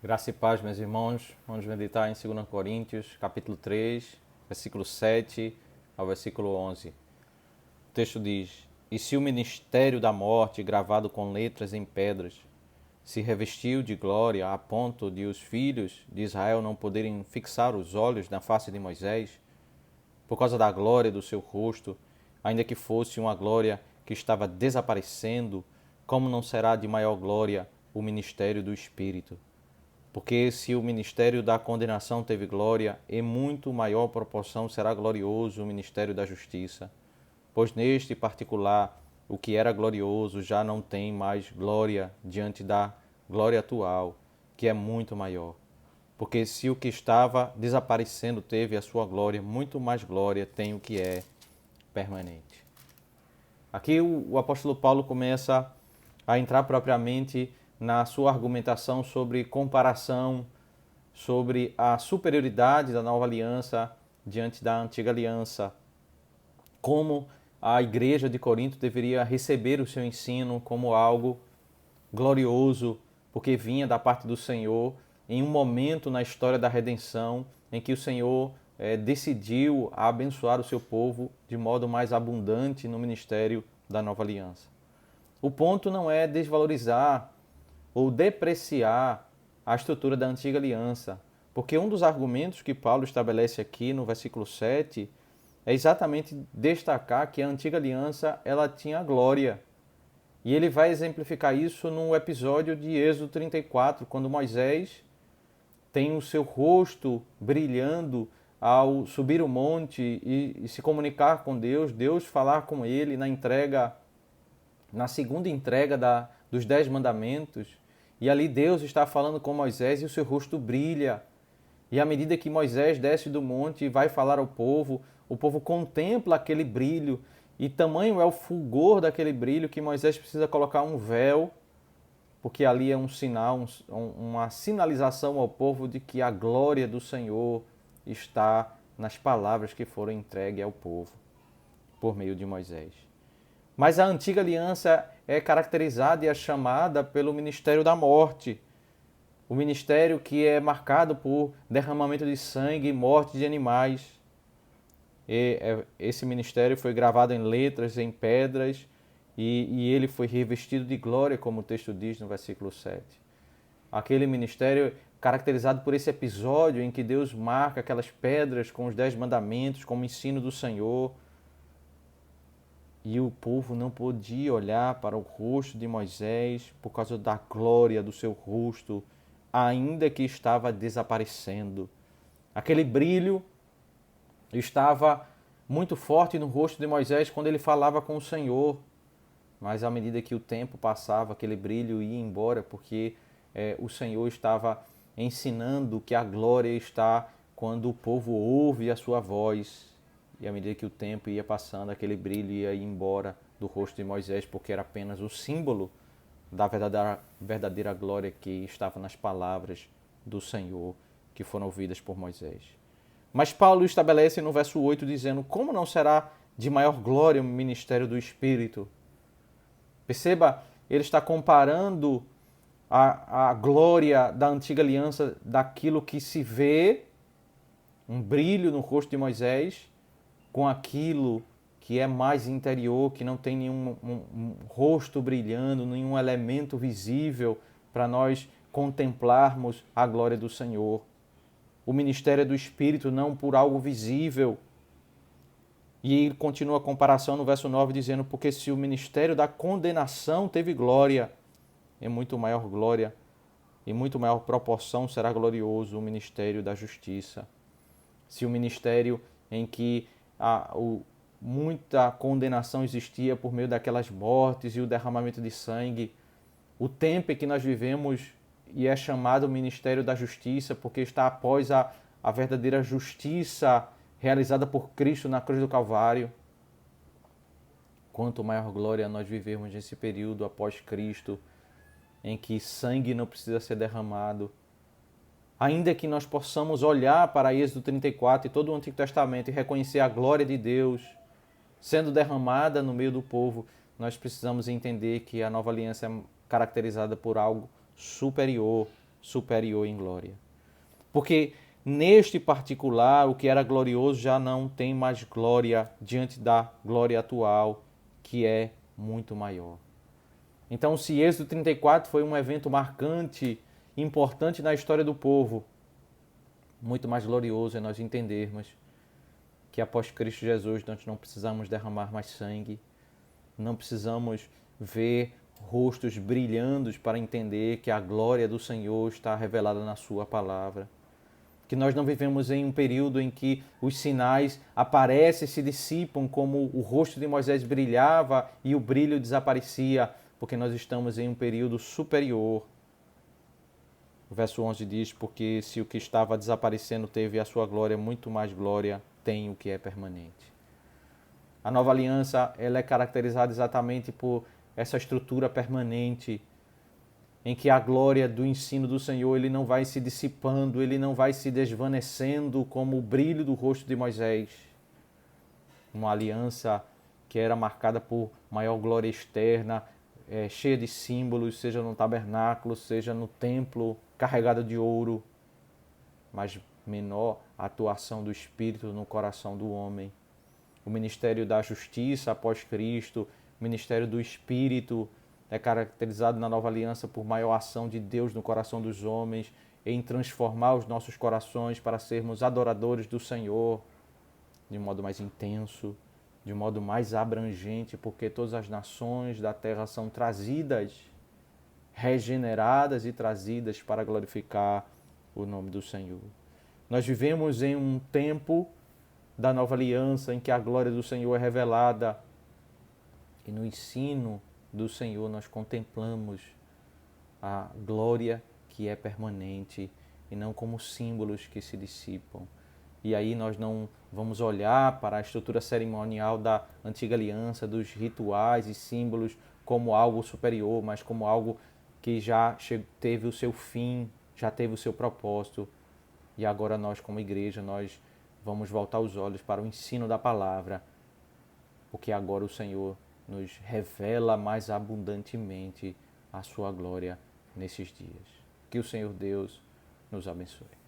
Graça e paz, meus irmãos. Vamos meditar em 2 Coríntios, capítulo 3, versículo 7 ao versículo 11. O texto diz: E se o ministério da morte, gravado com letras em pedras, se revestiu de glória a ponto de os filhos de Israel não poderem fixar os olhos na face de Moisés, por causa da glória do seu rosto, ainda que fosse uma glória que estava desaparecendo, como não será de maior glória o ministério do Espírito? Porque se o ministério da condenação teve glória, em muito maior proporção será glorioso o ministério da justiça. Pois neste particular, o que era glorioso já não tem mais glória diante da glória atual, que é muito maior. Porque se o que estava desaparecendo teve a sua glória, muito mais glória tem o que é permanente. Aqui o apóstolo Paulo começa a entrar propriamente na sua argumentação sobre comparação, sobre a superioridade da nova aliança diante da antiga aliança, como a igreja de Corinto deveria receber o seu ensino como algo glorioso, porque vinha da parte do Senhor em um momento na história da redenção em que o Senhor decidiu abençoar o seu povo de modo mais abundante no ministério da nova aliança. O ponto não é desvalorizar ou depreciar a estrutura da antiga aliança, porque um dos argumentos que Paulo estabelece aqui no versículo 7 é exatamente destacar que a antiga aliança ela tinha glória. E ele vai exemplificar isso no episódio de Êxodo 34, quando Moisés tem o seu rosto brilhando ao subir o monte e se comunicar com Deus, Deus falar com ele na segunda entrega dos 10 mandamentos. E ali Deus está falando com Moisés e o seu rosto brilha. E à medida que Moisés desce do monte e vai falar ao povo, o povo contempla aquele brilho. E tamanho é o fulgor daquele brilho que Moisés precisa colocar um véu, porque ali é um sinal, uma sinalização ao povo de que a glória do Senhor está nas palavras que foram entregues ao povo por meio de Moisés. Mas a antiga aliança é caracterizada e é chamada pelo ministério da morte. O ministério que é marcado por derramamento de sangue e morte de animais. Esse ministério foi gravado em letras, em pedras, e ele foi revestido de glória, como o texto diz no versículo 7. Aquele ministério caracterizado por esse episódio em que Deus marca aquelas pedras com os 10 mandamentos, como ensino do Senhor. E o povo não podia olhar para o rosto de Moisés por causa da glória do seu rosto, ainda que estava desaparecendo. Aquele brilho estava muito forte no rosto de Moisés quando ele falava com o Senhor, mas à medida que o tempo passava, aquele brilho ia embora, porque o Senhor estava ensinando que a glória está quando o povo ouve a sua voz. E à medida que o tempo ia passando, aquele brilho ia embora do rosto de Moisés, porque era apenas o símbolo da verdadeira glória que estava nas palavras do Senhor que foram ouvidas por Moisés. Mas Paulo estabelece no verso 8 dizendo: como não será de maior glória o ministério do Espírito? Perceba, ele está comparando a glória da antiga aliança daquilo que se vê, um brilho no rosto de Moisés, com aquilo que é mais interior, que não tem nenhum um rosto brilhando, nenhum elemento visível para nós contemplarmos a glória do Senhor. O ministério é do Espírito, não por algo visível. E ele continua a comparação no verso 9 dizendo: porque se o ministério da condenação teve glória, em muito maior glória, em muito maior proporção será glorioso o ministério da justiça. Se o ministério em que muita condenação existia por meio daquelas mortes e o derramamento de sangue, o tempo em que nós vivemos e é chamado ministério da justiça porque está após a verdadeira justiça realizada por Cristo na cruz do Calvário. Quanto maior glória nós vivemos nesse período após Cristo, em que sangue não precisa ser derramado, ainda que nós possamos olhar para Êxodo 34 e todo o Antigo Testamento e reconhecer a glória de Deus sendo derramada no meio do povo, nós precisamos entender que a nova aliança é caracterizada por algo superior, superior em glória. Porque neste particular, o que era glorioso já não tem mais glória diante da glória atual, que é muito maior. Então, se Êxodo 34 foi um evento marcante, importante na história do povo, muito mais glorioso é nós entendermos que após Cristo Jesus nós não precisamos derramar mais sangue, não precisamos ver rostos brilhando para entender que a glória do Senhor está revelada na sua palavra. Que nós não vivemos em um período em que os sinais aparecem e se dissipam, como o rosto de Moisés brilhava e o brilho desaparecia, porque nós estamos em um período superior. O verso 11 diz, porque se o que estava desaparecendo teve a sua glória, muito mais glória tem o que é permanente. A nova aliança ela é caracterizada exatamente por essa estrutura permanente, em que a glória do ensino do Senhor ele não vai se dissipando, ele não vai se desvanecendo como o brilho do rosto de Moisés. Uma aliança que era marcada por maior glória externa, cheia de símbolos, seja no tabernáculo, seja no templo, carregada de ouro, mas menor a atuação do Espírito no coração do homem. O ministério da justiça após Cristo, o ministério do Espírito, é caracterizado na nova aliança por maior ação de Deus no coração dos homens, em transformar os nossos corações para sermos adoradores do Senhor de um modo mais intenso, de um modo mais abrangente, porque todas as nações da terra são trazidas, regeneradas e trazidas para glorificar o nome do Senhor. Nós vivemos em um tempo da nova aliança em que a glória do Senhor é revelada e no ensino do Senhor nós contemplamos a glória que é permanente e não como símbolos que se dissipam. E aí nós não vamos olhar para a estrutura cerimonial da antiga aliança, dos rituais e símbolos como algo superior, mas como algo que já teve o seu fim, já teve o seu propósito. E agora nós como igreja, nós vamos voltar os olhos para o ensino da palavra, porque agora o Senhor nos revela mais abundantemente a sua glória nesses dias. Que o Senhor Deus nos abençoe.